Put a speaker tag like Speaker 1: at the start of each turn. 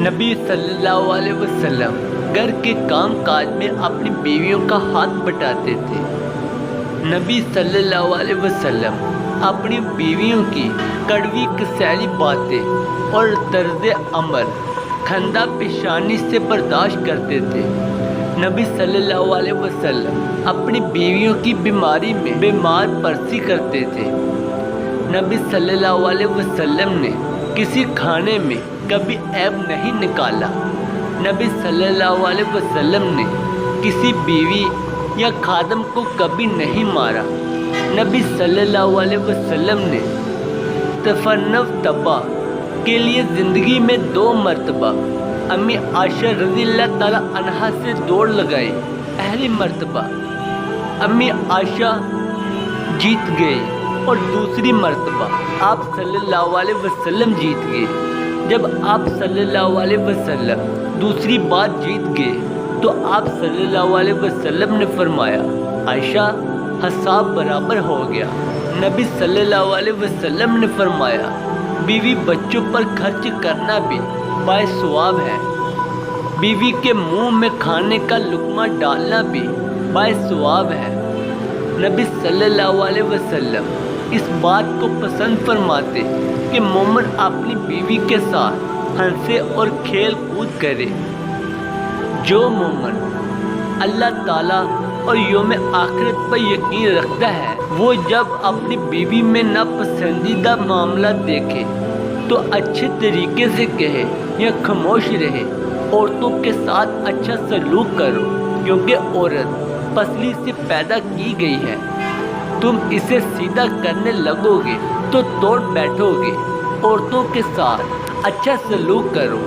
Speaker 1: نبی صلی اللہ علیہ وسلم گھر کے کام کاج میں اپنی بیویوں کا ہاتھ بٹاتے تھے۔ نبی صلی اللہ علیہ وسلم اپنی بیویوں کی کڑوی کسیلی باتیں اور طرز عمل خندہ پیشانی سے برداشت کرتے تھے۔ نبی صلی اللہ علیہ وسلم اپنی بیویوں کی بیماری میں بیمار پرسی کرتے تھے۔ نبی صلی اللہ علیہ وسلم نے کسی کھانے میں کبھی عیب نہیں نکالا۔ نبی صلی اللہ علیہ وسلم نے کسی بیوی یا خادم کو کبھی نہیں مارا۔ نبی صلی اللہ علیہ وسلم نے تفنن طبع کے لیے زندگی میں 2 مرتبہ امی عائشہ رضی اللہ تعالی عنہا سے دوڑ لگائی۔ پہلی مرتبہ امی عائشہ جیت گئے اور دوسری مرتبہ آپ صلی اللہ علیہ وسلم جیت گئے۔ جب آپ صلی اللہ علیہ وسلم دوسری بار جیت گئے تو آپ صلی اللہ علیہ وسلم نے فرمایا، عائشہ حساب برابر ہو گیا۔ نبی صلی اللہ علیہ وسلم نے فرمایا، بیوی بچوں پر خرچ کرنا بھی باعث ثواب ہے، بیوی کے منہ میں کھانے کا لقمہ ڈالنا بھی باعث ثواب ہے۔ نبی صلی اللہ علیہ وسلم اس بات کو پسند فرماتے کہ مومن اپنی بیوی کے ساتھ ہنسے اور کھیل کود کرے۔ جو مومن اللہ تعالیٰ اور یوم آخرت پر یقین رکھتا ہے، وہ جب اپنی بیوی میں ناپسندیدہ معاملہ دیکھے تو اچھے طریقے سے کہے یا خاموش رہے۔ عورتوں کے ساتھ اچھا سلوک کرو، کیونکہ عورت پسلی سے پیدا کی گئی ہے۔ تم اسے سیدھا کرنے لگو گے تو توڑ بیٹھو گے۔ عورتوں کے ساتھ اچھا سلوک کرو،